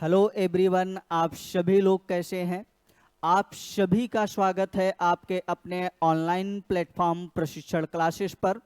Hello everyone, आप सभी लोग कैसे हैं। आप सभी का स्वागत है आपके अपने ऑनलाइन प्लेटफॉर्म प्रशिक्षण क्लासेस पर।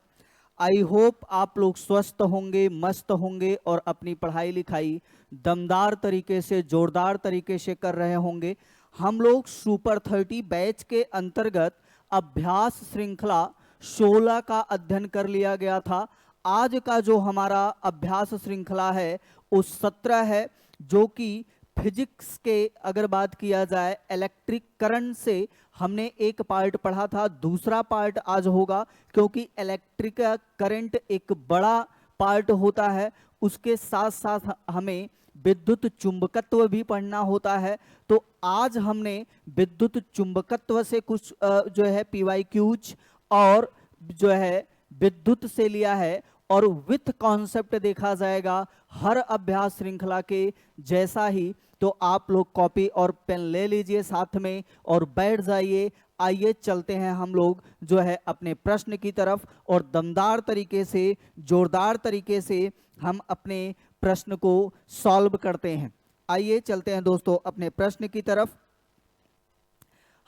आई होप आप लोग स्वस्थ होंगे, मस्त होंगे और अपनी पढ़ाई लिखाई दमदार तरीके से, जोरदार तरीके से कर रहे होंगे। हम लोग सुपर 30 बैच के अंतर्गत अभ्यास श्रृंखला 16 का अध्ययन कर लिया गया था। आज का जो हमारा अभ्यास श्रृंखला है वो 17 है, जो कि फिजिक्स के अगर बात किया जाए इलेक्ट्रिक करंट से हमने एक पार्ट पढ़ा था, दूसरा पार्ट आज होगा, क्योंकि इलेक्ट्रिक करंट एक बड़ा पार्ट होता है। उसके साथ साथ हमें विद्युत चुंबकत्व भी पढ़ना होता है। तो आज हमने विद्युत चुंबकत्व से कुछ जो है पीवाईक्यूज और जो है विद्युत से लिया है, और विथ कॉन्सेप्ट देखा जाएगा हर अभ्यास श्रृंखला के जैसा ही। तो आप लोग कॉपी और पेन ले लीजिए साथ में और बैठ जाइए। आइए चलते हैं हम लोग जो है अपने प्रश्न की तरफ, और दमदार तरीके से, जोरदार तरीके से हम अपने प्रश्न को सॉल्व करते हैं। आइए चलते हैं दोस्तों अपने प्रश्न की तरफ।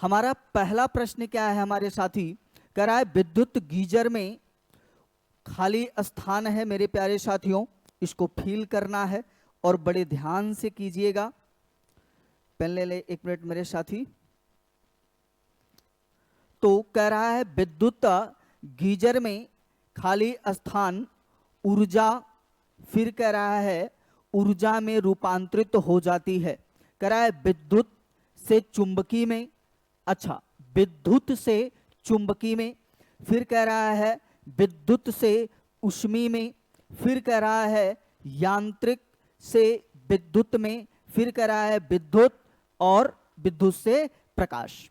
हमारा पहला प्रश्न क्या है हमारे साथी, कह रहा है विद्युत गीजर में खाली स्थान है। मेरे प्यारे साथियों, इसको फील करना है और बड़े ध्यान से कीजिएगा। पेन ले ले, एक मिनट मेरे साथी। तो कह रहा है विद्युत गीजर में खाली स्थान ऊर्जा, फिर कह रहा है ऊर्जा में रूपांतरित हो जाती है। कह रहा है विद्युत से चुंबकीय में, अच्छा विद्युत से चुंबकीय में, फिर कह रहा है विद्युत से ऊष्मीय में, फिर कह रहा है यांत्रिक से विद्युत में, फिर कह रहा है विद्युत और विद्युत से प्रकाश।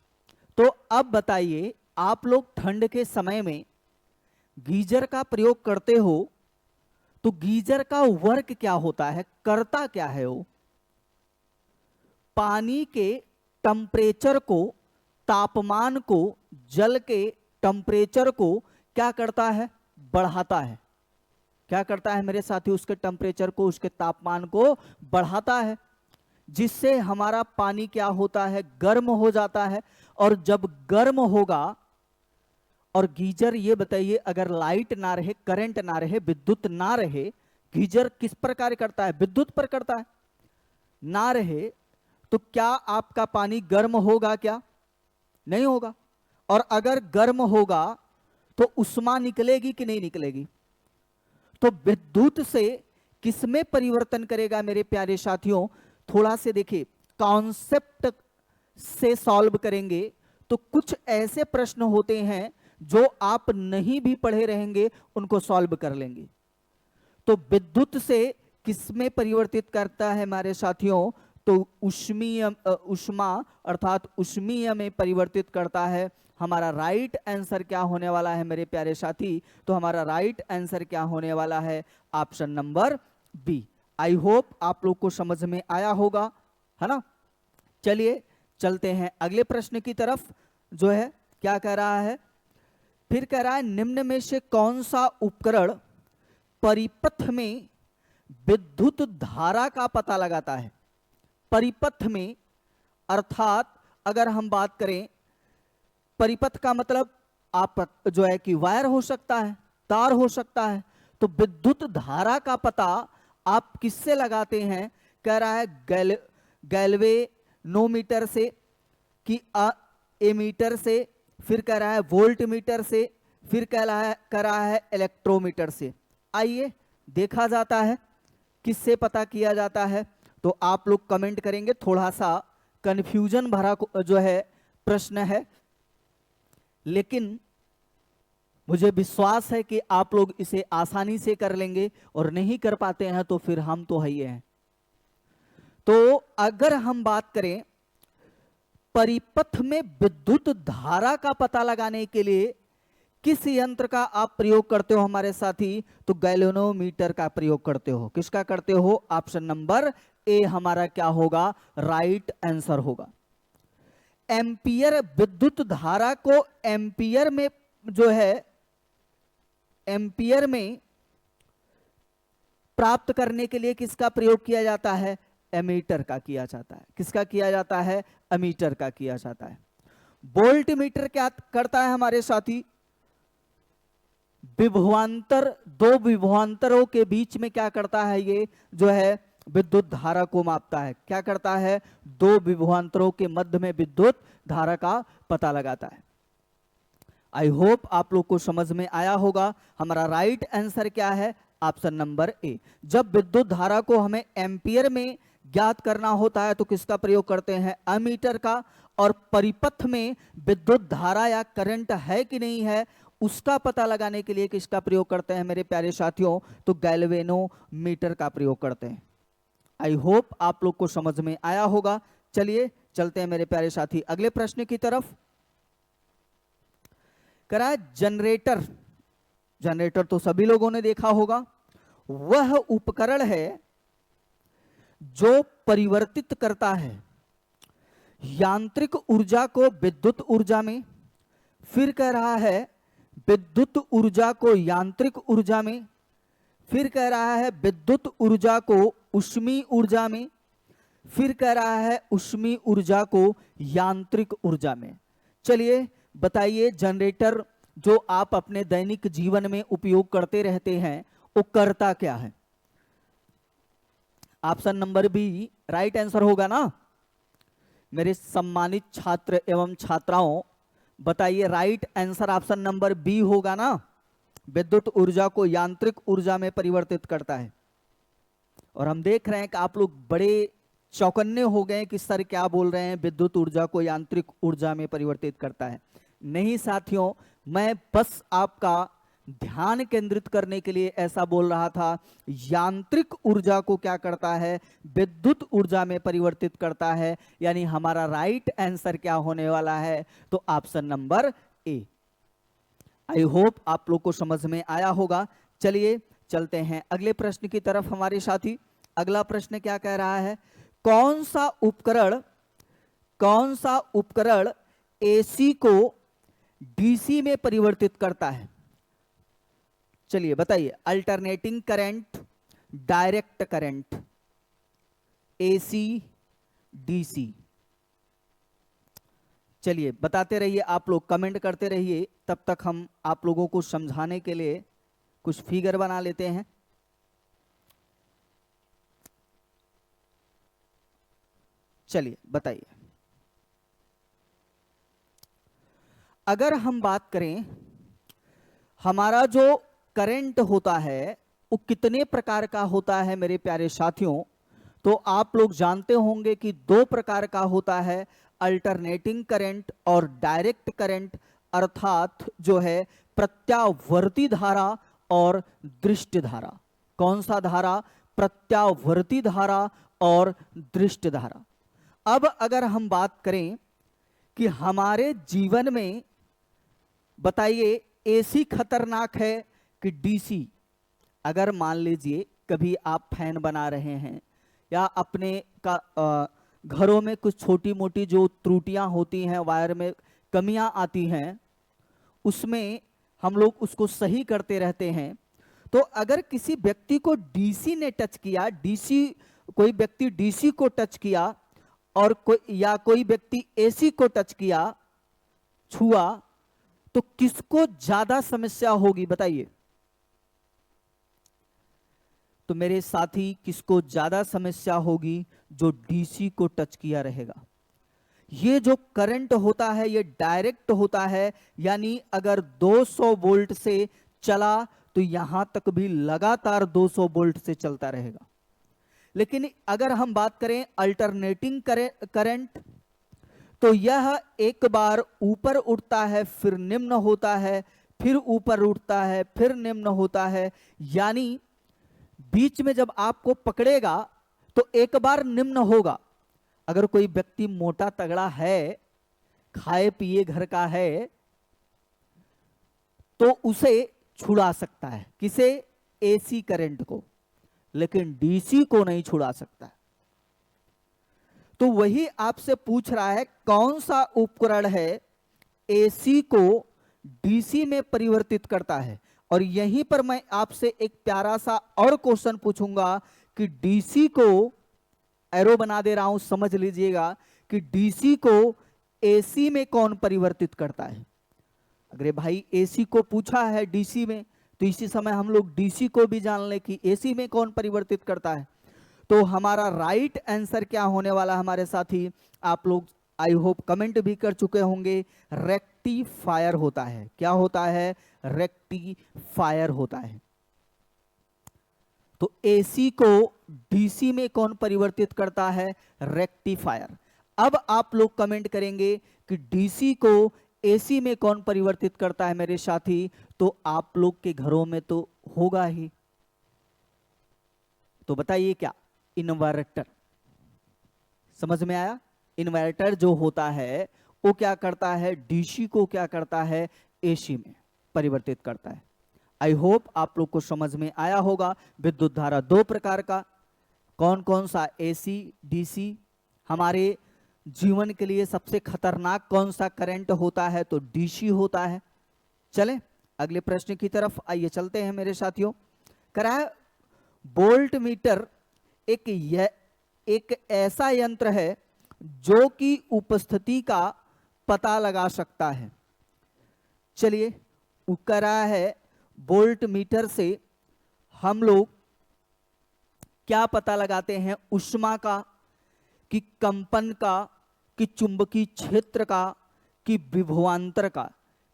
तो अब बताइए, आप लोग ठंड के समय में गीजर का प्रयोग करते हो, तो गीजर का वर्क क्या होता है, करता क्या है वो? पानी के टेम्परेचर को, तापमान को, जल के टेम्परेचर को क्या करता है, बढ़ाता है। क्या करता है मेरे साथी, उसके टेम्परेचर को, उसके तापमान को बढ़ाता है, जिससे हमारा पानी क्या होता है, गर्म हो जाता है। और जब गर्म होगा, और गीजर, ये बताइए अगर लाइट ना रहे, करंट ना रहे, विद्युत ना रहे, गीजर किस पर कार्य करता है, विद्युत पर करता है। ना रहे तो क्या आपका पानी गर्म होगा, क्या नहीं होगा। और अगर गर्म होगा तो उष्मा निकलेगी कि नहीं निकलेगी। तो विद्युत से किसमें परिवर्तन करेगा मेरे प्यारे साथियों, थोड़ा से देखिए, कॉन्सेप्ट से सॉल्व करेंगे तो कुछ ऐसे प्रश्न होते हैं जो आप नहीं भी पढ़े रहेंगे, उनको सॉल्व कर लेंगे। तो विद्युत से किसमें परिवर्तित करता है हमारे साथियों, तो ऊष्मीय, ऊष्मा अर्थात ऊष्मीय में परिवर्तित करता है। हमारा राइट आंसर क्या होने वाला है मेरे प्यारे साथी, तो हमारा राइट आंसर क्या होने वाला है, option number B. I hope आप लोग को समझ में आया होगा, है ना। चलिए चलते हैं अगले प्रश्न की तरफ, जो है क्या कह रहा है, फिर कह रहा है निम्न में से कौन सा उपकरण परिपथ में विद्युत धारा का पता लगाता है। परिपथ में अर्थात अगर हम बात करें, परिपथ का मतलब आप जो है कि वायर हो सकता है, तार हो सकता है। तो विद्युत धारा का पता आप किससे लगाते हैं, कह रहा है गैल्वेनोमीटर से, कि एमीटर से, फिर कह रहा है वोल्ट मीटर से, फिर कह रहा है इलेक्ट्रोमीटर से। आइए देखा जाता है किससे पता किया जाता है। तो आप लोग कमेंट करेंगे, थोड़ा सा कंफ्यूजन भरा जो है प्रश्न है, लेकिन मुझे विश्वास है कि आप लोग इसे आसानी से कर लेंगे, और नहीं कर पाते हैं तो फिर हम तो है ही हैं। तो अगर हम बात करें परिपथ में विद्युत धारा का पता लगाने के लिए किस यंत्र का आप प्रयोग करते हो हमारे साथी, तो गैल्वेनोमीटर का प्रयोग करते हो। किसका करते हो, ऑप्शन नंबर ए हमारा क्या होगा, राइट आंसर होगा। एम्पियर, विद्युत धारा को एम्पियर में जो है, एम्पियर में प्राप्त करने के लिए किसका प्रयोग किया जाता है, एमीटर का किया जाता है। किसका किया जाता है? एमीटर का किया जाता है। वोल्ट मीटर क्या करता है हमारे साथी? विभवांतर, दो विभवांतरों के बीच में क्या करता है? ये जो है विद्युत धारा को मापता है। क्या करता है? दो विभवांतरों के मध्य में विद्युत धारा का पता लगाता है। आई होप आप लोग को समझ में आया होगा। हमारा राइट आंसर क्या है? Option number A. जब विद्युत धारा को हमें एम्पियर में ज्ञात करना होता है तो किसका प्रयोग करते हैं? एमीटर का। और परिपथ में विद्युत धारा या करंट है कि नहीं है उसका पता लगाने के लिए किसका प्रयोग करते हैं मेरे प्यारे साथियों? तो गैल्वेनोमीटर का प्रयोग करते हैं। आई होप आप लोग को समझ में आया होगा। चलिए चलते हैं मेरे प्यारे साथी अगले प्रश्न की तरफ। करा जनरेटर। जनरेटर तो सभी लोगों ने देखा होगा। वह उपकरण है जो परिवर्तित करता है यांत्रिक ऊर्जा को विद्युत ऊर्जा में, फिर कह रहा है विद्युत ऊर्जा को यांत्रिक ऊर्जा में, फिर कह रहा है विद्युत ऊर्जा को ऊष्मीय ऊर्जा में, फिर कह रहा है ऊष्मीय ऊर्जा को यांत्रिक ऊर्जा में। चलिए बताइए, जनरेटर जो आप अपने दैनिक जीवन में उपयोग करते रहते हैं वो करता क्या है? Option number B right answer होगा ना मेरे सम्मानित छात्र एवं छात्राओं? बताइए, right answer option number B होगा ना? विद्युत ऊर्जा को यांत्रिक ऊर्जा में परिवर्तित करता है। और हम देख रहे हैं कि आप लोग बड़े चौकन्ने हो गए कि सर क्या बोल रहे हैं, विद्युत ऊर्जा को यांत्रिक ऊर्जा में परिवर्तित करता है। नहीं साथियों, मैं बस आपका ध्यान केंद्रित करने के लिए ऐसा बोल रहा था। यांत्रिक ऊर्जा को क्या करता है? विद्युत ऊर्जा में परिवर्तित करता है। यानी हमारा राइट आंसर क्या होने वाला है? तो option number A. I hope आप लोग को समझ में आया होगा। चलिए चलते हैं अगले प्रश्न की तरफ हमारे साथी। अगला प्रश्न क्या कह रहा है? कौन सा उपकरण एसी को डीसी में परिवर्तित करता है? चलिए बताइए। Alternating current, direct current, AC, DC. चलिए बताते रहिए, आप लोग कमेंट करते रहिए, तब तक हम आप लोगों को समझाने के लिए कुछ फिगर बना लेते हैं। चलिए बताइए। अगर हम बात करें, हमारा जो करंट होता है वो कितने प्रकार का होता है मेरे प्यारे साथियों? तो आप लोग जानते होंगे कि दो प्रकार का होता है, अल्टरनेटिंग करंट और डायरेक्ट करंट, अर्थात जो है प्रत्यावर्ती धारा और दृष्टि धारा। कौन सा धारा? प्रत्यावर्ती धारा और दृष्टि धारा। अब अगर हम बात करें कि हमारे जीवन में बताइए एसी खतरनाक है कि डीसी? अगर मान लीजिए कभी आप फैन बना रहे हैं या अपने का घरों में कुछ छोटी मोटी जो त्रुटियां होती हैं, वायर में कमियां आती हैं, उसमें हम लोग उसको सही करते रहते हैं। तो अगर किसी व्यक्ति को डीसी ने टच किया, कोई व्यक्ति डीसी को टच किया और कोई व्यक्ति एसी को टच किया, छुआ, तो किसको ज्यादा समस्या होगी बताइए? तो मेरे साथी किसको ज्यादा समस्या होगी? जो डीसी को टच किया रहेगा। ये जो करंट होता है ये डायरेक्ट होता है, यानी अगर 200 वोल्ट से चला तो यहां तक भी लगातार 200 वोल्ट से चलता रहेगा। लेकिन अगर हम बात करें अल्टरनेटिंग करंट, तो यह एक बार ऊपर उठता है, फिर निम्न होता है, फिर ऊपर उठता है, फिर निम्न होता है। यानी बीच में जब आपको पकड़ेगा तो एक बार निम्न होगा। अगर कोई व्यक्ति मोटा तगड़ा है, खाए पिए घर का है, तो उसे छुड़ा सकता है। किसे? एसी करंट को। लेकिन डीसी को नहीं छुड़ा सकता। तो वही आपसे पूछ रहा है, कौन सा उपकरण है एसी को डीसी में परिवर्तित करता है? और यहीं पर मैं आपसे एक प्यारा सा और क्वेश्चन पूछूंगा कि डीसी को एरो बना दे रहा हूं, समझ लीजिएगा कि डीसी को एसी में कौन परिवर्तित करता है। अगर भाई एसी को पूछा है डीसी में, तो इसी समय हम लोग डीसी को भी जान ले कि एसी में कौन परिवर्तित करता है। तो हमारा राइट आंसर क्या होने वाला हमारे साथी, आप लोग आई होप कमेंट भी कर चुके होंगे, रेक्टिफायर होता है। क्या होता है? रेक्टिफायर होता है। तो एसी को डीसी में कौन परिवर्तित करता है? रेक्टिफायर। अब आप लोग कमेंट करेंगे कि डीसी को एसी में कौन परिवर्तित करता है मेरे साथी, तो आप लोग के घरों में तो होगा ही। तो बताइए क्या? इन्वर्टर। समझ में आया? इन्वर्टर जो होता है वो क्या करता है? डीसी को क्या करता है? एसी में परिवर्तित करता है। आई होप आप लोग को समझ में आया होगा। विद्युत धारा दो प्रकार का, कौन कौन सा? AC, DC. हमारे जीवन के लिए सबसे खतरनाक कौन सा करंट होता है? तो डीसी होता है। चले अगले प्रश्न की तरफ आइए चलते हैं मेरे साथियों। करा है वोल्ट मीटर एक ऐसा यंत्र है जो कि उपस्थिति का पता लगा सकता है। चलिए करा है वोल्ट मीटर से हम लोग क्या पता लगाते हैं? ऊष्मा का, कि कंपन का, कि चुंबकीय क्षेत्र का, कि विभवांतर का।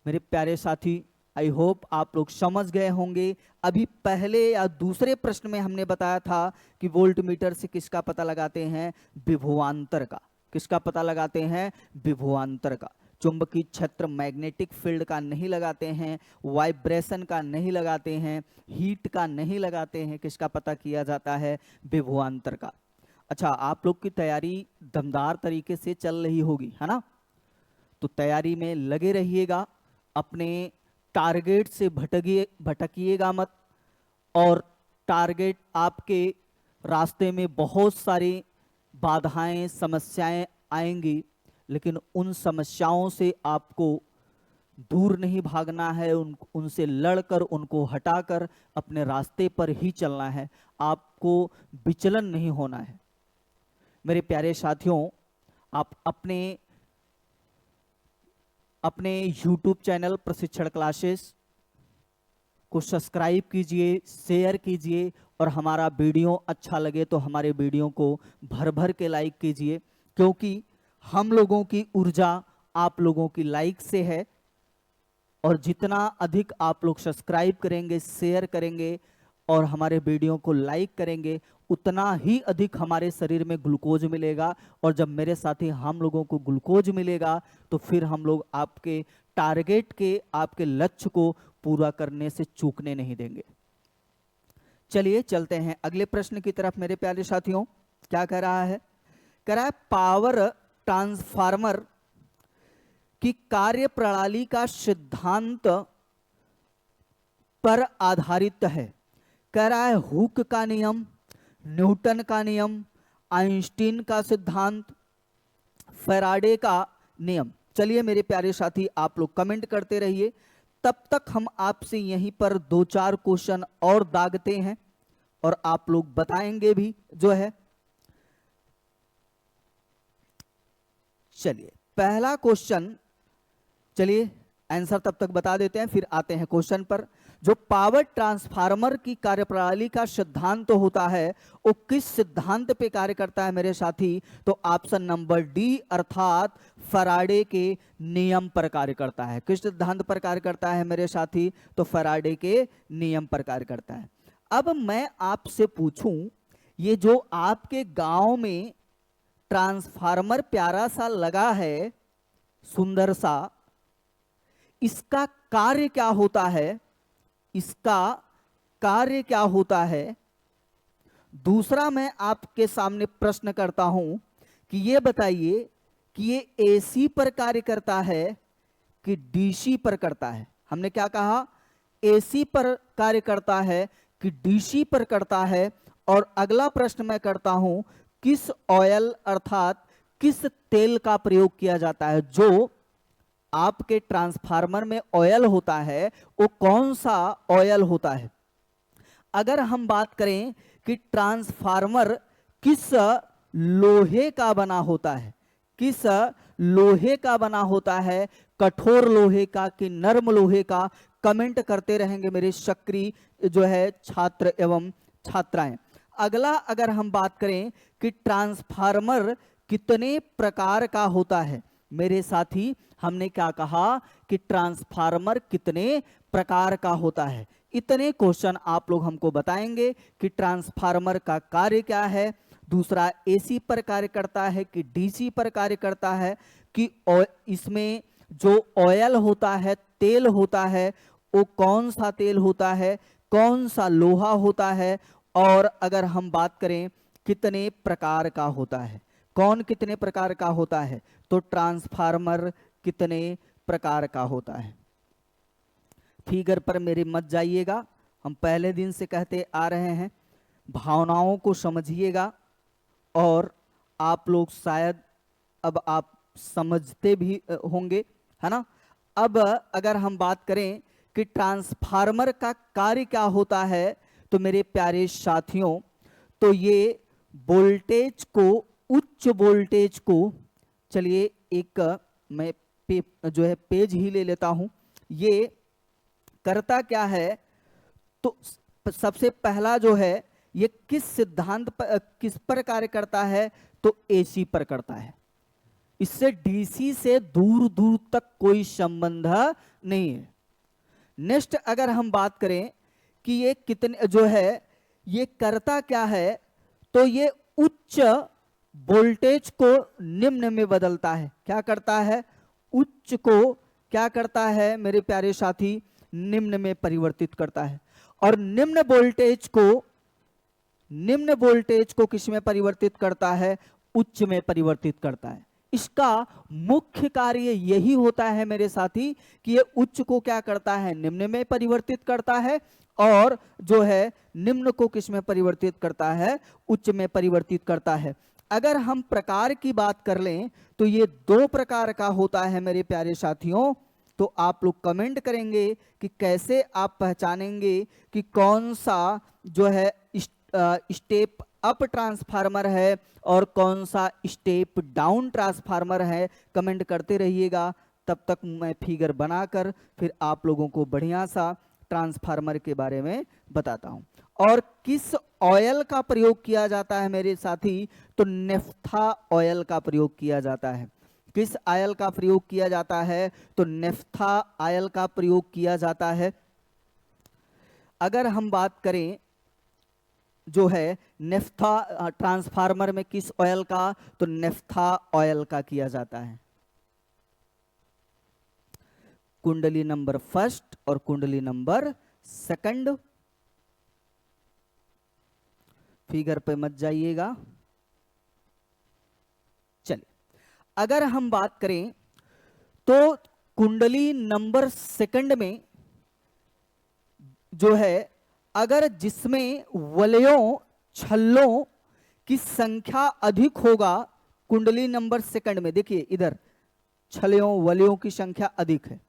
मेरे प्यारे साथी आई होप आप लोग समझ गए होंगे। अभी पहले या दूसरे प्रश्न में हमने बताया था कि वोल्ट मीटर से किसका पता लगाते हैं? विभवांतर का। किसका पता लगाते हैं? विभवांतर का। चुंबकीय क्षेत्र मैग्नेटिक फील्ड का नहीं लगाते हैं, वाइब्रेशन का नहीं लगाते हैं, हीट का नहीं लगाते हैं। किसका पता किया जाता है? विभवांतर का। अच्छा, आप लोग की तैयारी दमदार तरीके से चल रही होगी, है ना? तो तैयारी में लगे रहिएगा, अपने टारगेट से भटकिएगा मत। और टारगेट आपके रास्ते में बहुत सारी बाधाएं, समस्याएं आएंगी, लेकिन उन समस्याओं से आपको दूर नहीं भागना है, उनसे लड़कर, उनको हटाकर अपने रास्ते पर ही चलना है। आपको विचलन नहीं होना है। मेरे प्यारे साथियों, आप अपने YouTube चैनल प्रशिक्षण क्लासेस को सब्सक्राइब कीजिए, शेयर कीजिए, और हमारा वीडियो अच्छा लगे तो हमारे वीडियो को भर भर के लाइक कीजिए, क्योंकि हम लोगों की ऊर्जा आप लोगों की लाइक से है। और जितना अधिक आप लोग सब्सक्राइब करेंगे, शेयर करेंगे और हमारे वीडियो को लाइक करेंगे, उतना ही अधिक हमारे शरीर में ग्लूकोज मिलेगा। और जब मेरे साथी हम लोगों को ग्लूकोज मिलेगा तो फिर हम लोग आपके टारगेट के, आपके लक्ष्य को पूरा करने से चूकने नहीं देंगे। चलिए चलते हैं अगले प्रश्न की तरफ मेरे प्यारे साथियों। क्या कह रहा है? कह रहा है पावर ट्रांसफार्मर की कार्य प्रणाली का सिद्धांत पर आधारित है। कह रहा है हुक का नियम, न्यूटन का नियम, आइंस्टीन का सिद्धांत, फैराडे का नियम। चलिए मेरे प्यारे साथी आप लोग कमेंट करते रहिए, तब तक हम आपसे यहीं पर दो चार क्वेश्चन और दागते हैं और आप लोग बताएंगे भी जो है। चलिए पहला क्वेश्चन, चलिए आंसर तब तक बता देते हैं, फिर आते हैं क्वेश्चन पर। जो पावर ट्रांसफार्मर की कार्यप्रणाली का सिद्धांत तो होता है, वो किस सिद्धांत पे कार्य करता है मेरे साथी? तो ऑप्शन नंबर डी, अर्थात फैराडे के नियम पर कार्य करता है। किस सिद्धांत पर कार्य करता है मेरे साथी? तो फैराडे के नियम पर कार्य करता है। अब मैं आपसे पूछूं, ये जो आपके गांव में ट्रांसफार्मर प्यारा सा लगा है, सुंदर सा, इसका कार्य क्या होता है? इसका कार्य क्या होता है? दूसरा मैं आपके सामने प्रश्न करता हूं कि ये बताइए कि ये एसी पर कार्य करता है कि डीसी पर करता है? हमने क्या कहा? एसी पर कार्य करता है कि डीसी पर करता है। और अगला प्रश्न मैं करता हूं, किस ऑयल अर्थात किस तेल का प्रयोग किया जाता है? जो आपके ट्रांसफार्मर में ऑयल होता है, वो कौन सा ऑयल होता है? अगर हम बात करें कि ट्रांसफार्मर किस लोहे का बना होता है? किस लोहे का बना होता है? कठोर लोहे का कि नरम लोहे का? कमेंट करते रहेंगे मेरे सक्रिय जो है छात्र एवं छात्राएं। अगला अगर हम बात करें कि ट्रांसफार्मर कितने प्रकार का होता है, मेरे साथी हमने क्या कहा कि ट्रांसफार्मर कितने प्रकार का होता है। इतने क्वेश्चन आप लोग हमको बताएंगे कि ट्रांसफार्मर का कार्य क्या है, दूसरा एसी पर कार्य करता है कि डीसी पर कार्य करता है, कि इसमें जो ऑयल होता है, तेल होता है, वो कौन सा तेल होता है, कौन सा लोहा होता है, और अगर हम बात करें कितने प्रकार का होता है, कौन कितने प्रकार का होता है, तो ट्रांसफार्मर कितने प्रकार का होता है। फिगर पर मेरे मत जाइएगा, हम पहले दिन से कहते आ रहे हैं, भावनाओं को समझिएगा और आप लोग शायद अब आप समझते भी होंगे, है ना। अब अगर हम बात करें कि ट्रांसफार्मर का कार्य क्या होता है, तो मेरे प्यारे साथियों, तो ये वोल्टेज को, उच्च वोल्टेज को, चलिए एक मैं जो है पेज ही ले लेता हूं। ये करता क्या है, तो सबसे पहला जो है ये किस सिद्धांत पर, किस पर कार्य करता है, तो एसी पर करता है। इससे डीसी से दूर दूर तक कोई संबंध नहीं है। नेक्स्ट अगर हम बात करें कि ये कितने जो है ये करता क्या है, तो ये उच्च वोल्टेज को निम्न में बदलता है। क्या करता है, उच्च को क्या करता है मेरे प्यारे साथी, निम्न में परिवर्तित करता है। और निम्न वोल्टेज को किस में परिवर्तित करता है, उच्च में परिवर्तित करता है। इसका मुख्य कार्य यही होता है मेरे साथी कि ये उच्च को क्या करता है, निम्न में परिवर्तित करता है, और जो है निम्न को किस में परिवर्तित करता है, उच्च में परिवर्तित करता है। अगर हम प्रकार की बात कर लें तो ये दो प्रकार का होता है मेरे प्यारे साथियों। तो आप लोग कमेंट करेंगे कि कैसे आप पहचानेंगे कि कौन सा जो है स्टेप अप ट्रांसफार्मर है और कौन सा स्टेप डाउन ट्रांसफार्मर है। कमेंट करते रहिएगा, तब तक मैं फिगर बनाकर फिर आप लोगों को बढ़िया सा ट्रांसफार्मर के बारे में बताता हूं। और किस ऑयल का प्रयोग किया जाता है मेरे साथी, तो नेफ्था ऑयल का प्रयोग किया जाता है। किस ऑयल का प्रयोग किया जाता है, तो नेफ्था ऑयल का प्रयोग किया जाता है। अगर हम बात करें जो है नेफ्था ट्रांसफार्मर में किस ऑयल का, तो नेफ्था ऑयल का किया जाता है। कुंडली नंबर फर्स्ट और कुंडली नंबर सेकंड, फिगर पे मत जाइएगा। चलिए अगर हम बात करें तो कुंडली नंबर सेकंड में जो है, अगर जिसमें वलयों छल्लों की संख्या अधिक होगा, कुंडली नंबर सेकंड में देखिए इधर छल्लों वलयों की संख्या अधिक है,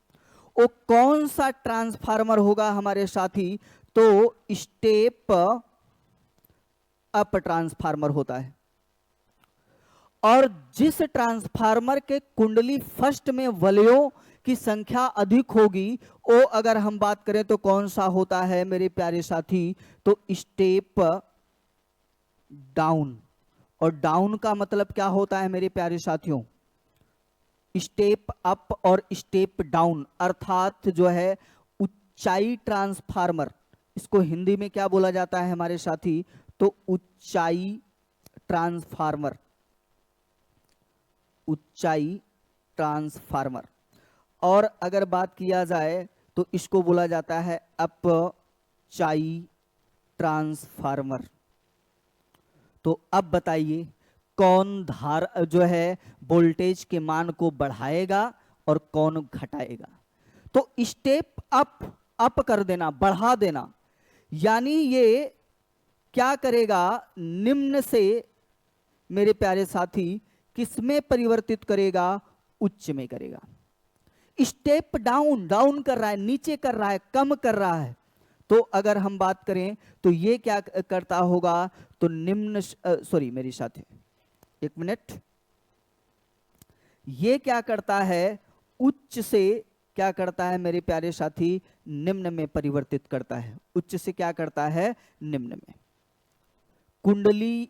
वो कौन सा ट्रांसफार्मर होगा हमारे साथी, तो स्टेप अप ट्रांसफार्मर होता है। और जिस ट्रांसफार्मर के कुंडली फर्स्ट में वलयों की संख्या अधिक होगी, वो अगर हम बात करें तो कौन सा होता है मेरे प्यारे साथी, तो स्टेप डाउन। और डाउन का मतलब क्या होता है मेरे प्यारे साथियों, स्टेप अप और स्टेप डाउन, अर्थात जो है ऊंचाई ट्रांसफार्मर। इसको हिंदी में क्या बोला जाता है हमारे साथी, तो ऊंचाई ट्रांसफार्मर, ऊंचाई ट्रांसफार्मर। और अगर बात किया जाए तो इसको बोला जाता है अपचाई ट्रांसफार्मर। तो अब बताइए कौन धार जो है वोल्टेज के मान को बढ़ाएगा और कौन घटाएगा। तो स्टेप अप कर देना, बढ़ा देना, यानी ये क्या करेगा, निम्न से मेरे प्यारे साथी किसमें परिवर्तित करेगा, उच्च में करेगा। स्टेप डाउन, डाउन कर रहा है, नीचे कर रहा है, कम कर रहा है। तो अगर हम बात करें तो ये क्या करता होगा, तो निम्न, सॉरी मेरी साथी, एक मिनट, ये क्या करता है, उच्च से क्या करता है मेरे प्यारे साथी, निम्न में परिवर्तित करता है। उच्च से क्या करता है, निम्न में। कुंडली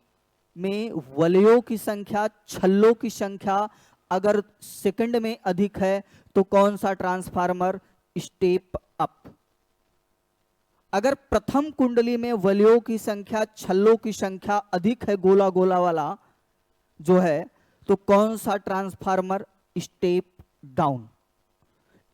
में वलयों की संख्या, छल्लों की संख्या अगर सेकंड में अधिक है तो कौन सा ट्रांसफार्मर, स्टेप अप। अगर प्रथम कुंडली में वलयों की संख्या, छल्लों की संख्या अधिक है, गोला गोला वाला जो है, तो कौन सा transformer, step down.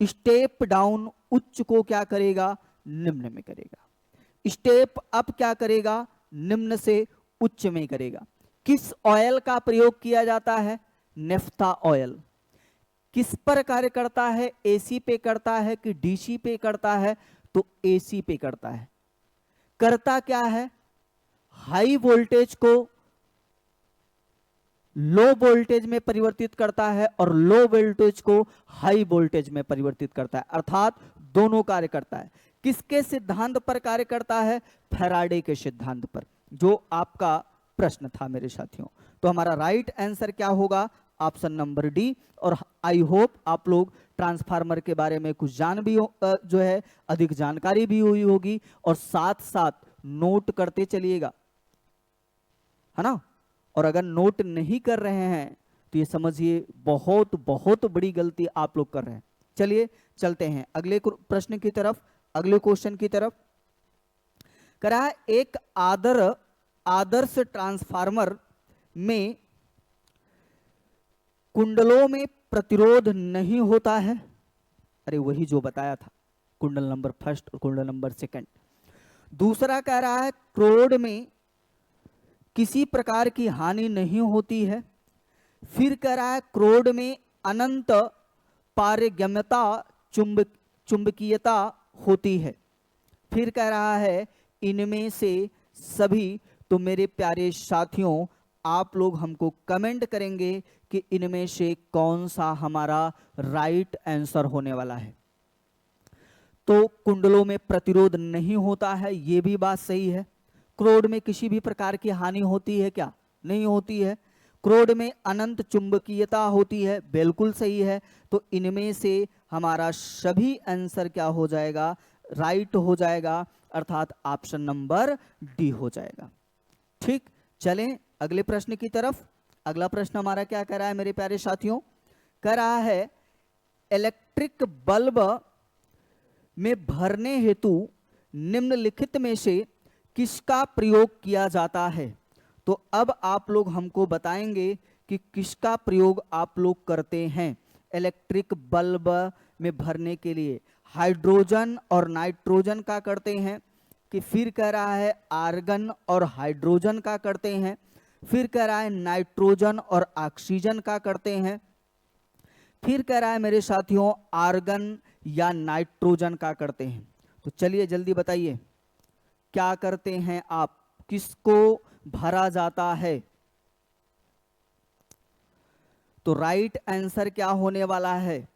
Step down उच्च को क्या करेगा, निम्न में करेगा। स्टेप अप क्या करेगा, निम्न से उच्च में करेगा। किस ऑयल का प्रयोग किया जाता है, नेफ्था ऑयल। किस पर कार्य करता है, एसी पे करता है कि डीसी पे करता है, तो एसी पे करता है। करता क्या है, हाई वोल्टेज को लो वोल्टेज में परिवर्तित करता है और लो वोल्टेज को हाई वोल्टेज में परिवर्तित करता है, अर्थात दोनों कार्य करता है। किसके सिद्धांत पर कार्य करता है, फैराडे के सिद्धांत पर, जो आपका प्रश्न था मेरे साथियों। तो हमारा राइट आंसर क्या होगा, ऑप्शन नंबर डी। और आई होप आप लोग ट्रांसफार्मर के बारे में कुछ जान भी जो है अधिक जानकारी भी हुई होगी, और साथ साथ नोट करते चलिएगा, है ना। और अगर नोट नहीं कर रहे हैं तो ये समझिए बहुत बहुत बड़ी गलती आप लोग कर रहे हैं। चलिए चलते हैं अगले प्रश्न की तरफ, अगले क्वेश्चन की तरफ। कह रहा है एक आदर्श ट्रांसफार्मर में कुंडलों में प्रतिरोध नहीं होता है। अरे वही जो बताया था, कुंडल नंबर फर्स्ट और कुंडल नंबर सेकंड। दूसरा कह रहा है क्रोड में किसी प्रकार की हानि नहीं होती है। फिर कह रहा है क्रोड में अनंत पारगम्यता, चुंबकीयता होती है। फिर कह रहा है इनमें से सभी। तो मेरे प्यारे साथियों, आप लोग हमको कमेंट करेंगे कि इनमें से कौन सा हमारा राइट आंसर होने वाला है। तो कुंडलों में प्रतिरोध नहीं होता है, ये भी बात सही है। क्रोड में किसी भी प्रकार की हानि होती है क्या, नहीं होती है। क्रोड में अनंत चुंबकीयता होती है, बिल्कुल सही है। तो इनमें से हमारा सभी आंसर क्या हो जाएगा, राइट हो जाएगा, अर्थात ऑप्शन नंबर डी हो जाएगा। ठीक, चलें अगले प्रश्न की तरफ। अगला प्रश्न हमारा क्या कह रहा है मेरे प्यारे साथियों, कह रहा है इलेक्ट्रिक बल्ब में भरने हेतु निम्नलिखित में से किसका प्रयोग किया जाता है। तो अब आप लोग हमको बताएंगे कि किसका प्रयोग आप लोग करते हैं इलेक्ट्रिक बल्ब में भरने के लिए। हाइड्रोजन और नाइट्रोजन का करते हैं, कि फिर कह रहा है आर्गन और हाइड्रोजन का करते हैं, फिर कह रहा है नाइट्रोजन और ऑक्सीजन का करते हैं, फिर कह रहा है मेरे साथियों आर्गन या नाइट्रोजन का करते हैं। तो चलिए जल्दी बताइए क्या करते हैं आप, किसको भरा जाता है। तो राइट आंसर क्या होने वाला है,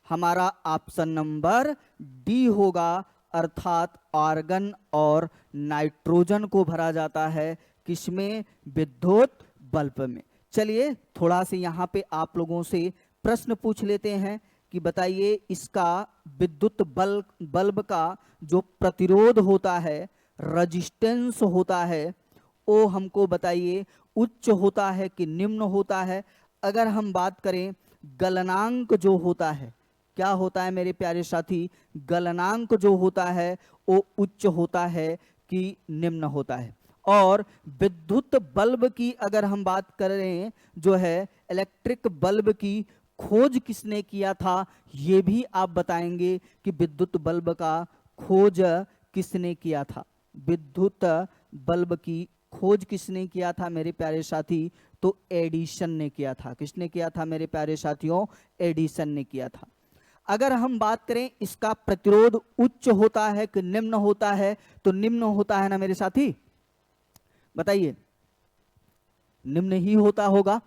हमारा ऑप्शन नंबर डी होगा, अर्थात आर्गन और नाइट्रोजन को भरा जाता है, किसमें, विद्युत बल्ब में। चलिए थोड़ा से यहाँ पे आप लोगों से प्रश्न पूछ लेते हैं कि बताइए इसका विद्युत बल्ब का जो प्रतिरोध होता है, रेजिस्टेंस होता है, वो हमको बताइए उच्च होता है कि निम्न होता है। अगर हम बात करें गलनांक जो होता है, क्या होता है मेरे प्यारे साथी, गलनांक जो होता है वो उच्च होता है कि निम्न होता है। और विद्युत बल्ब की अगर हम बात करें, जो है इलेक्ट्रिक बल्ब की खोज किसने किया था, ये भी आप बताएंगे कि विद्युत बल्ब का खोज किसने किया था। विद्युत बल्ब की खोज किसने किया था मेरे प्यारे साथी, तो एडिसन ने किया था। किसने किया था मेरे प्यारे साथियों, एडिसन ने किया था। अगर हम बात करें इसका प्रतिरोध उच्च होता है कि निम्न होता है, तो निम्न होता है ना मेरे साथी, बताइए निम्न ही होता होगा।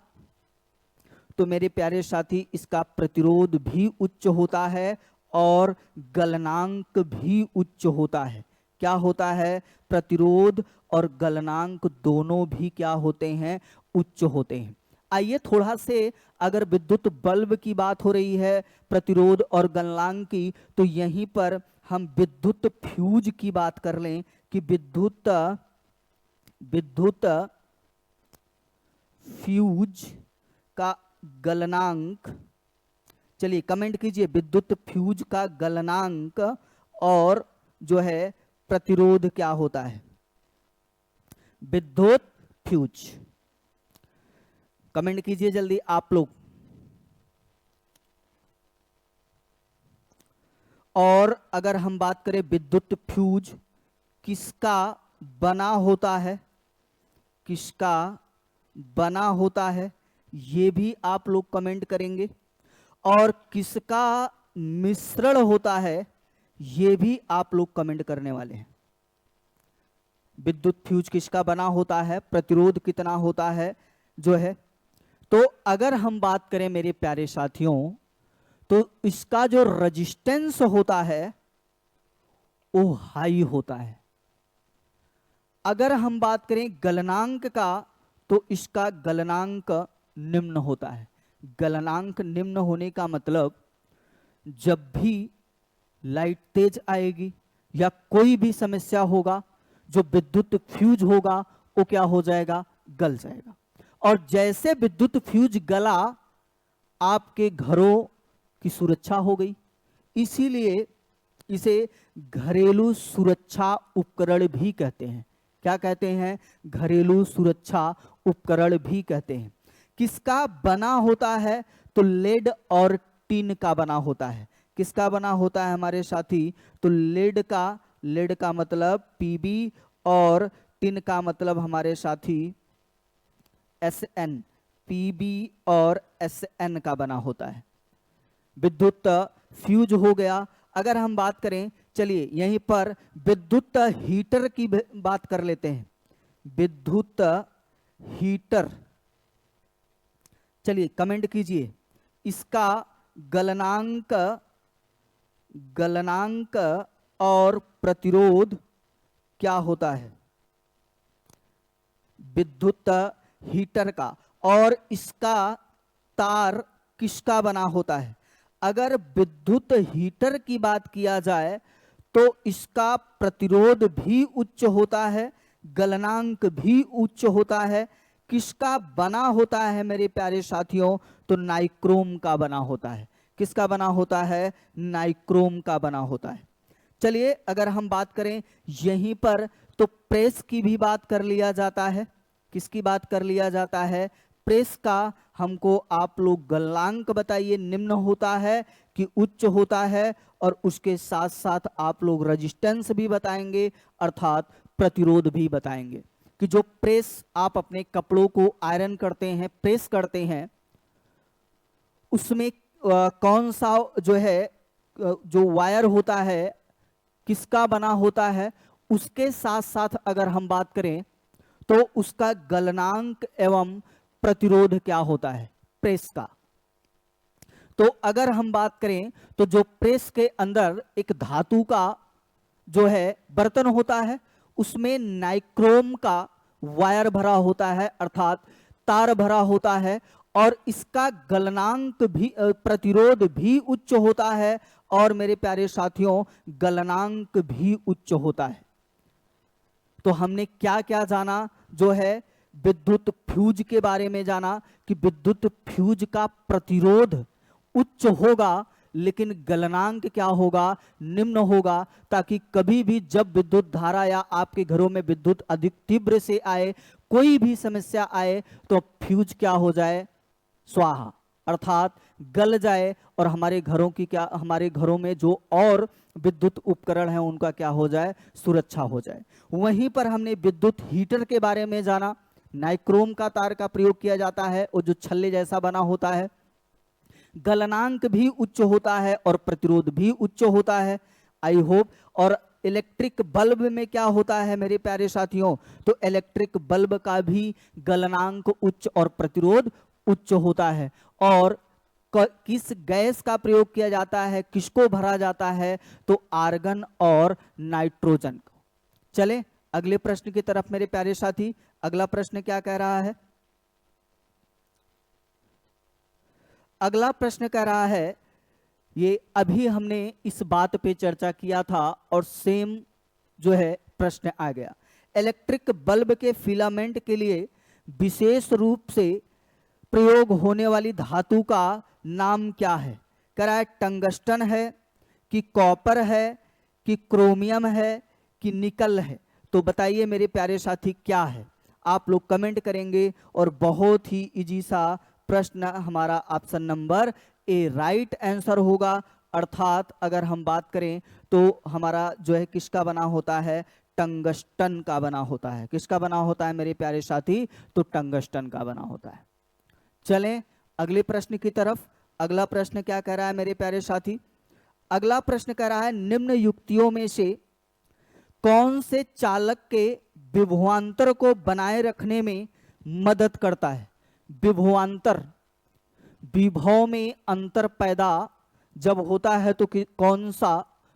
तो मेरे प्यारे साथी इसका प्रतिरोध भी उच्च होता है और गलनांक भी उच्च होता है। क्या होता है, प्रतिरोध और गलनांक दोनों भी क्या होते हैं, उच्च होते हैं। आइए थोड़ा से, अगर विद्युत बल्ब की बात हो रही है, प्रतिरोध और गलनांक की, तो यहीं पर हम विद्युत फ्यूज की बात कर लें कि विद्युत फ्यूज का गलनांक, चलिए कमेंट कीजिए, विद्युत फ्यूज का गलनांक और जो है प्रतिरोध क्या होता है। विद्युत फ्यूज कमेंट कीजिए जल्दी आप लोग। और अगर हम बात करें विद्युत फ्यूज किसका बना होता है, किसका बना होता है, ये भी आप लोग कमेंट करेंगे। और किसका मिश्रण होता है, ये भी आप लोग कमेंट करने वाले हैं। विद्युत फ्यूज किसका बना होता है, प्रतिरोध कितना होता है जो है। तो अगर हम बात करें मेरे प्यारे साथियों, तो इसका जो रेजिस्टेंस होता है वो हाई होता है। अगर हम बात करें गलनांक का, तो इसका गलनांक निम्न होता है। गलनांक निम्न होने का मतलब जब भी लाइट तेज आएगी या कोई भी समस्या होगा, जो विद्युत फ्यूज होगा वो क्या हो जाएगा, गल जाएगा। और जैसे विद्युत फ्यूज गला, आपके घरों की सुरक्षा हो गई। इसीलिए इसे घरेलू सुरक्षा उपकरण भी कहते हैं। क्या कहते हैं, घरेलू सुरक्षा उपकरण भी कहते हैं। किसका बना होता है, तो लेड और टिन का बना होता है। किसका बना होता है हमारे साथी, तो लेड का मतलब पीबी और टिन का मतलब हमारे साथी एसएन, पीबी और एसएन का बना होता है। विद्युत फ्यूज हो गया। अगर हम बात करें, चलिए यहीं पर विद्युत हीटर की बात कर लेते हैं। विद्युत हीटर, चलिए कमेंट कीजिए, इसका गलनांक और प्रतिरोध क्या होता है, विद्युत हीटर का। और इसका तार किसका बना होता है। अगर विद्युत हीटर की बात किया जाए तो इसका प्रतिरोध भी उच्च होता है, गलनांक भी उच्च होता है। किसका बना होता है मेरे प्यारे साथियों, तो नाइक्रोम का बना होता है। किसका बना होता है, नाइक्रोम का बना होता है। चलिए अगर हम बात करें यहीं पर, तो प्रेस की भी बात कर लिया जाता है। किसकी बात कर लिया जाता है, प्रेस का। हमको आप लोग गलनांक बताइए, निम्न होता है कि उच्च होता है। और उसके साथ साथ आप लोग रेजिस्टेंस भी बताएंगे, अर्थात प्रतिरोध भी बताएंगे कि जो प्रेस आप अपने कपड़ों को आयरन करते हैं, प्रेस करते हैं, उसमें कौन सा जो है जो वायर होता है किसका बना होता है। उसके साथ साथ अगर हम बात करें तो उसका गलनांक एवं प्रतिरोध क्या होता है, प्रेस का। तो अगर हम बात करें तो जो प्रेस के अंदर एक धातु का जो है बर्तन होता है, उसमें नाइक्रोम का वायर भरा होता है, अर्थात तार भरा होता है। और इसका गलनांक भी, प्रतिरोध भी उच्च होता है। और मेरे प्यारे साथियों गलनांक भी उच्च होता है। तो हमने क्या क्या जाना, जो है विद्युत फ्यूज के बारे में जाना कि विद्युत फ्यूज का प्रतिरोध उच्च होगा, लेकिन गलनांक क्या होगा, निम्न होगा, ताकि कभी भी जब विद्युत धारा या आपके घरों में विद्युत अधिक तीव्र से आए, कोई भी समस्या आए, तो फ्यूज क्या हो जाए, स्वाहा, अर्थात गल जाए। और हमारे घरों की क्या, हमारे घरों में जो और विद्युत उपकरण है उनका क्या हो जाए, सुरक्षा हो जाए। वहीं पर हमने विद्युत हीटर के बारे में जाना। नाइक्रोम का तार का प्रयोग किया जाता है और जो छल्ले जैसा बना होता है। गलनांक भी उच्च होता है और प्रतिरोध भी उच्च होता है। I hope. और इलेक्ट्रिक बल्ब में क्या होता है मेरे प्यारे साथियों, तो इलेक्ट्रिक बल्ब का भी गलनांक उच्च और प्रतिरोध उच्च होता है। और किस गैस का प्रयोग किया जाता है, किसको भरा जाता है, तो आर्गन और नाइट्रोजन को। चले अगले प्रश्न की तरफ मेरे प्यारे साथी। अगला प्रश्न क्या कह रहा है, अगला प्रश्न कह रहा है, ये अभी हमने इस बात पे चर्चा किया था और सेम जो है प्रश्न आ गया। इलेक्ट्रिक बल्ब के फिलामेंट के लिए विशेष रूप से प्रयोग होने वाली धातु का नाम क्या है? कह रहा है टंगस्टन है कि कॉपर है कि क्रोमियम है कि निकल है। तो बताइए मेरे प्यारे साथी क्या है? आप लोग कमेंट करेंगे और बहुत ही इजी सा प्रश्न हमारा option number A right answer होगा। अर्थात अगर हम बात करें तो हमारा जो है किसका बना होता है? टंगस्टन का बना होता है। किसका बना होता है मेरे प्यारे साथी? तो टंगस्टन का बना होता है। चलें अगले प्रश्न की तरफ। अगला प्रश्न क्या कह रहा है मेरे प्यारे साथी? अगला प्रश्न कह रहा है निम्न युक्तियों में से कौन से चालक के विभवांतर को बनाए रखने में मदद करता है? विभवांतर, विभव में अंतर पैदा जब होता है तो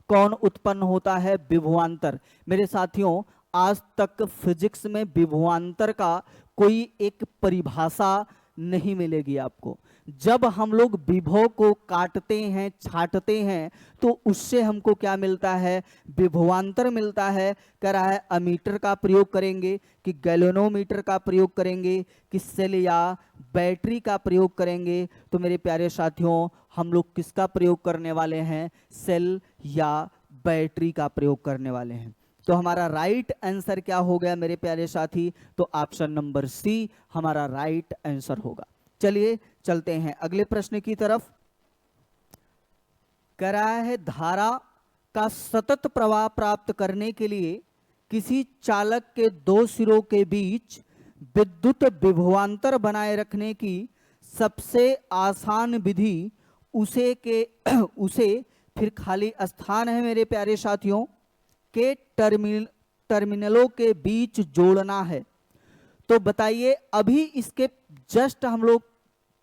कौन उत्पन्न होता है? विभवांतर। मेरे साथियों, आज तक फिजिक्स में विभवांतर का कोई एक परिभाषा नहीं मिलेगी आपको। जब हम लोग विभव को काटते हैं, छांटते हैं, तो उससे हमको क्या मिलता है? विभवांतर मिलता है। कह रहा है अमीटर का प्रयोग करेंगे कि गैल्वेनोमीटर का प्रयोग करेंगे कि सेल या बैटरी का प्रयोग करेंगे? तो मेरे प्यारे साथियों, हम लोग किसका प्रयोग करने वाले हैं? सेल या बैटरी का प्रयोग करने वाले हैं। तो हमारा राइट आंसर क्या हो गया मेरे प्यारे साथी? तो ऑप्शन नंबर सी हमारा राइट आंसर होगा। चलिए चलते हैं अगले प्रश्न की तरफ। कह रहा है धारा का सतत प्रवाह प्राप्त करने के लिए किसी चालक के दो सिरों के बीच विद्युत विभवांतर बनाए रखने की सबसे आसान विधि उसे फिर खाली स्थान है मेरे प्यारे साथियों के टर्मिनलों के बीच जोड़ना है। तो बताइए, अभी इसके जस्ट हम लोग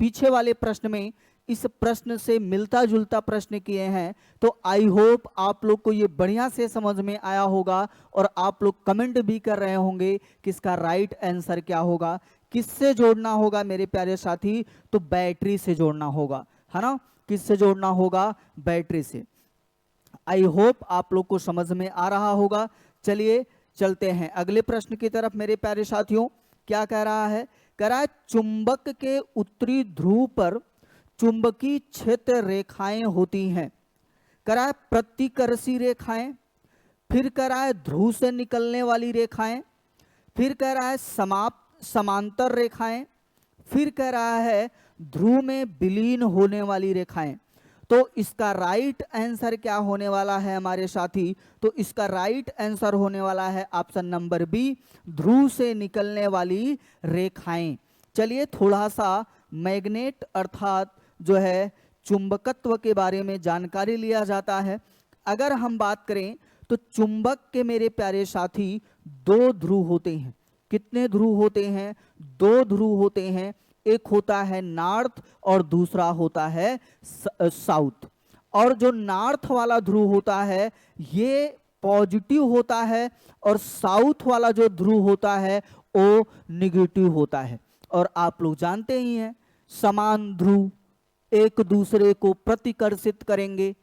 पीछे वाले प्रश्न में इस प्रश्न से मिलता जुलता प्रश्न किए हैं। तो आई होप आप लोग को ये बढ़िया से समझ में आया होगा और आप लोग कमेंट भी कर रहे होंगे कि इसका राइट आंसर क्या होगा। किससे जोड़ना होगा मेरे प्यारे साथी? तो बैटरी से जोड़ना होगा, है ना? किससे जोड़ना होगा? बैटरी से। आई होप आप लोग को समझ में आ रहा होगा। चलिए चलते हैं अगले प्रश्न की तरफ मेरे प्यारे साथियों। क्या कह रहा है? कह रहा है चुंबक के उत्तरी ध्रुव पर चुंबकीय क्षेत्र रेखाएं होती हैं। कह रहा है प्रतिकर्षी रेखाएं, फिर कह रहा है ध्रुव से निकलने वाली रेखाएं, फिर कह रहा है समांतर रेखाएं, फिर कह रहा है ध्रुव में विलीन होने वाली रेखाएं। तो इसका राइट आंसर क्या होने वाला है हमारे साथी? तो इसका राइट आंसर होने वाला है ऑप्शन नंबर बी, ध्रुव से निकलने वाली रेखाएं। चलिए थोड़ा सा मैग्नेट अर्थात जो है चुंबकत्व के बारे में जानकारी लिया जाता है। अगर हम बात करें तो चुंबक के मेरे प्यारे साथी दो ध्रुव होते हैं। कितने ध्रुव होते हैं? दो ध्रुव होते हैं। एक होता है नॉर्थ और दूसरा होता है साउथ। और जो नॉर्थ वाला ध्रुव होता है ये पॉजिटिव होता है और साउथ वाला जो ध्रुव होता है वो निगेटिव होता है। और आप लोग जानते ही हैं समान ध्रुव एक दूसरे को प्रतिकर्षित करेंगे,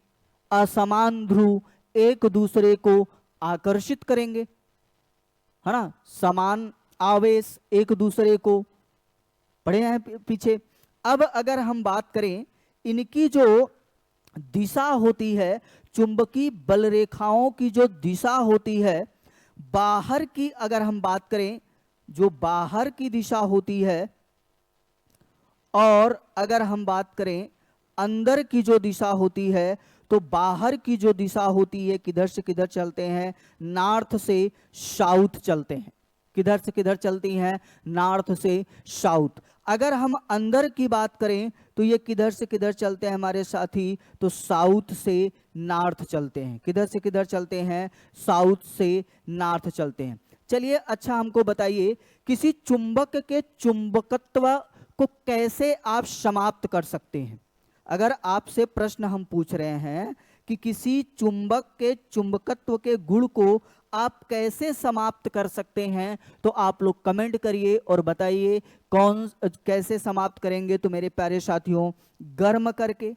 असमान ध्रुव एक दूसरे को आकर्षित करेंगे, है ना? समान आवेश एक दूसरे को पढ़े हैं पीछे। अब अगर हम बात करें इनकी जो दिशा होती है, चुंबकीय बल रेखाओं की जो दिशा होती है, बाहर की अगर हम बात करें जो बाहर की दिशा होती है और अगर हम बात करें अंदर की जो दिशा होती है, तो बाहर की जो दिशा होती है किधर से किधर चलते हैं? नॉर्थ से साउथ चलते हैं। किधर से किधर चलती हैं? नॉर्थ से साउथ। अगर हम अंदर की बात करें तो ये किधर से किधर चलते हैं हमारे साथी? तो साउथ से नॉर्थ चलते हैं। किधर से किधर चलते हैं? साउथ से नॉर्थ चलते हैं। चलिए अच्छा हमको बताइए किसी चुंबक के चुंबकत्व को कैसे आप समाप्त कर सकते हैं? अगर आपसे प्रश्न हम पूछ रहे हैं कि किसी चुंबक के चुंबकत्व के गुण को आप कैसे समाप्त कर सकते हैं, तो आप लोग कमेंट करिए और बताइए कैसे समाप्त करेंगे। तो मेरे प्यारे साथियों, गर्म करके।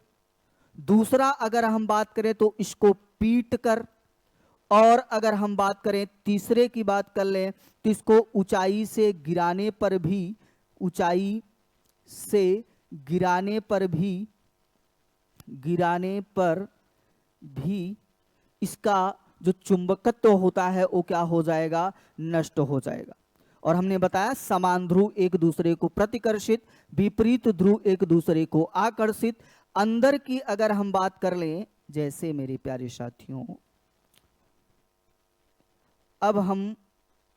दूसरा अगर हम बात करें तो इसको पीट कर, और अगर हम बात करें तीसरे की बात कर लें तो इसको ऊंचाई से गिराने पर भी, ऊंचाई से गिराने पर भी इसका जो चुंबकत्व होता है वो क्या हो जाएगा, नष्ट हो जाएगा। और हमने बताया समान ध्रुव एक दूसरे को प्रतिकर्षित, विपरीत ध्रुव एक दूसरे को आकर्षित। अंदर की अगर हम बात कर लें, जैसे मेरे प्यारे साथियों अब हम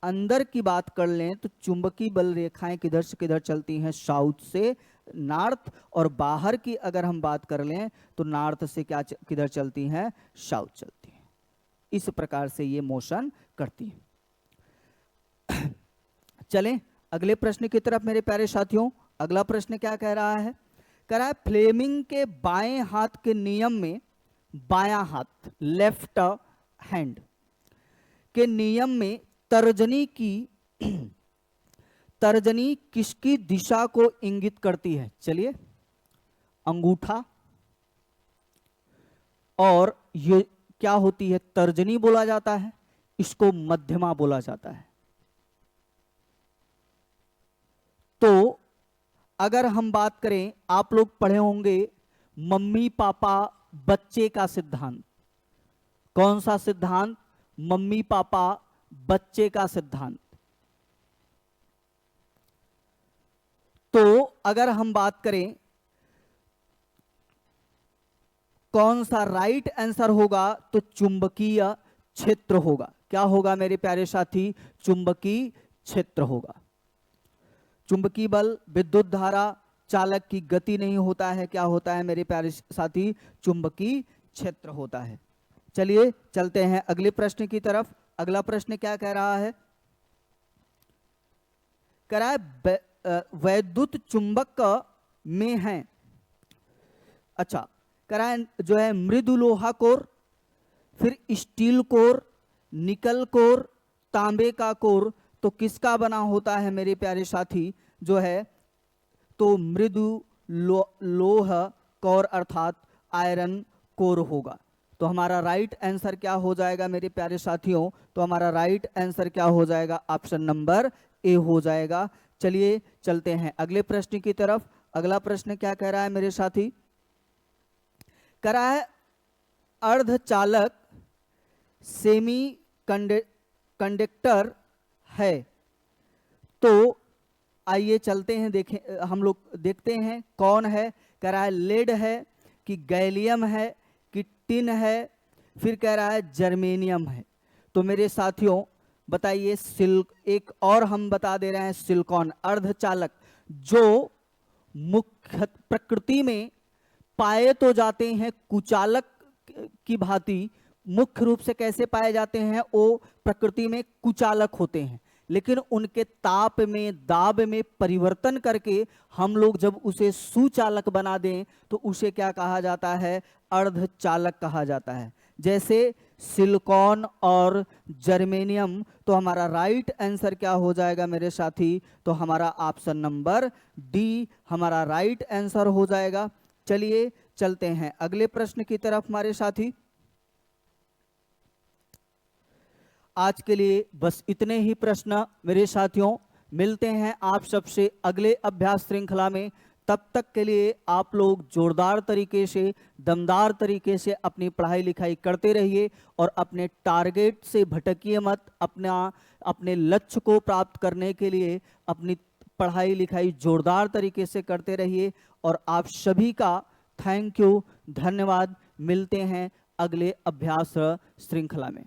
अंदर की बात कर लें तो चुंबकीय बल रेखाएं किधर से किधर चलती हैं, साउथ से नॉर्थ। और बाहर की अगर हम बात कर लें तो नॉर्थ से क्या किधर चलती हैं, साउथ चलती हैं। इस प्रकार से ये मोशन करती है। चलें अगले प्रश्न की तरफ मेरे प्यारे साथियों। अगला प्रश्न क्या कह रहा है, कह रहा है फ्लेमिंग के बाएं हाथ के नियम में, बायां हाथ लेफ्ट हैंड के नियम में तर्जनी किसकी दिशा को इंगित करती है। चलिए, अंगूठा, और ये क्या होती है, तर्जनी बोला जाता है, इसको मध्यमा बोला जाता है। तो अगर हम बात करें, आप लोग पढ़े होंगे मम्मी पापा बच्चे का सिद्धांत। कौन सा सिद्धांत, मम्मी पापा बच्चे का सिद्धांत। तो अगर हम बात करें कौन सा राइट आंसर होगा, तो चुंबकीय क्षेत्र होगा। क्या होगा मेरे प्यारे साथी, चुंबकीय क्षेत्र होगा। चुंबकीय बल, विद्युत धारा, चालक की गति नहीं होता है, क्या होता है मेरे प्यारे साथी, चुंबकीय क्षेत्र होता है। चलिए चलते हैं अगले प्रश्न की तरफ। अगला प्रश्न क्या कह रहा है, कह रहा है वैद्युत चुंबक में है, अच्छा कह रहा है जो है मृदु लोहा कोर, फिर स्टील कोर, निकल कोर, तांबे का कोर, तो किसका बना होता है मेरे प्यारे साथी, जो है तो मृदु लोह कोर अर्थात आयरन कोर होगा। तो हमारा राइट आंसर क्या हो जाएगा मेरे प्यारे साथियों, तो हमारा राइट आंसर क्या हो जाएगा, ऑप्शन नंबर ए हो जाएगा। चलिए चलते हैं अगले प्रश्न की तरफ। अगला प्रश्न क्या कह रहा है मेरे साथी, कह रहा है अर्धचालक सेमी कंडक्टर है। तो आइए चलते हैं, देखें हम लोग देखते हैं कौन है। कह रहा है लेड है कि गैलियम है कि टिन है, फिर कह रहा है जर्मेनियम है। तो मेरे साथियों बताइए, एक और हम बता दे रहे हैं, सिलिकॉन अर्धचालक जो मुख्य प्रकृति में पाए तो जाते हैं कुचालक की भांति, मुख्य रूप से कैसे पाए जाते हैं, वो प्रकृति में कुचालक होते हैं, लेकिन उनके ताप में, दाब में परिवर्तन करके हम लोग जब उसे सुचालक बना दें तो उसे क्या कहा जाता है, अर्धचालक कहा जाता है। जैसे सिलिकॉन और जर्मेनियम। तो हमारा राइट आंसर क्या हो जाएगा मेरे साथी, तो हमारा ऑप्शन नंबर डी हमारा राइट आंसर हो जाएगा। चलिए चलते हैं अगले प्रश्न की तरफ हमारे साथी। आज के लिए बस इतने ही प्रश्न मेरे साथियों। मिलते हैं आप सबसे अगले अभ्यास श्रृंखला में। तब तक के लिए आप लोग जोरदार तरीके से, दमदार तरीके से अपनी पढ़ाई लिखाई करते रहिए और अपने टारगेट से भटकिए मत। अपने लक्ष्य को प्राप्त करने के लिए अपनी पढ़ाई लिखाई जोरदार तरीके से करते रहिए। और आप सभी का थैंक यू, धन्यवाद। मिलते हैं अगले अभ्यास श्रृंखला में।